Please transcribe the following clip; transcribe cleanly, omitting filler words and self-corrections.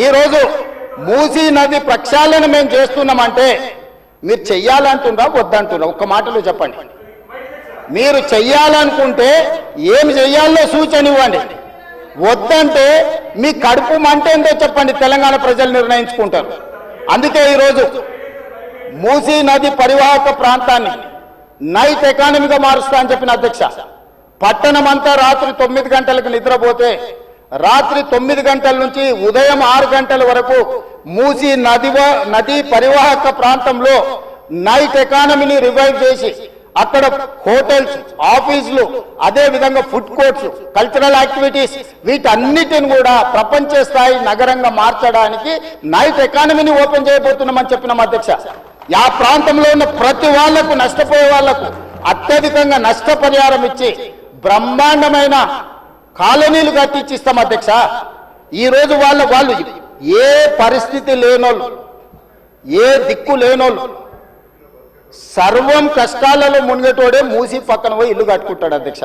ఈరోజు మూసీ నది ప్రక్షాళన మేము చేస్తున్నామంటే మీరు చెయ్యాలంటున్నా వద్దంటున్నా ఒక్క మాటలో చెప్పండి. మీరు చెయ్యాలనుకుంటే ఏమి చెయ్యాలో సూచన ఇవ్వండి, వద్దంటే మీ కడుపు మంట ఏందో చెప్పండి, తెలంగాణ ప్రజలు నిర్ణయించుకుంటారు. అందుకే ఈరోజు మూసీ నది పరివాహక ప్రాంతాన్ని నైట్ ఎకానమీగా మారుస్తా అని చెప్పిన అధ్యక్ష. పట్టణం అంతా రాత్రి 9 గంటలకు నిద్రపోతే రాత్రి 9 గంటల నుంచి ఉదయం 6 గంటల వరకు మూసీ నది పరివాహక ప్రాంతంలో నైట్ ఎకానమీని రివైవ్ చేసి అక్కడ హోటల్స్, ఆఫీసులు, అదే విధంగా ఫుడ్ కోర్ట్స్, కల్చరల్ యాక్టివిటీస్ వీటన్నిటిని కూడా ప్రపంచ స్థాయి నగరంగా మార్చడానికి నైట్ ఎకానమీని ఓపెన్ చేయబోతున్నామని చెప్పినాం అధ్యక్ష. ఆ ప్రాంతంలో ఉన్న ప్రతి వాళ్లకు, నష్టపోయే వాళ్లకు అత్యధికంగా నష్టపరిహారం ఇచ్చి బ్రహ్మాండమైన కాలనీలు కట్టించి ఇస్తాం అధ్యక్ష. ఈరోజు వాళ్ళు ఏ పరిస్థితి లేనోళ్ళు, ఏ దిక్కు లేనోళ్ళు, సర్వం కష్టాలలో మునిగేటోడే మూసి పక్కన పోయి ఇల్లు కట్టుకుంటాడు అధ్యక్ష.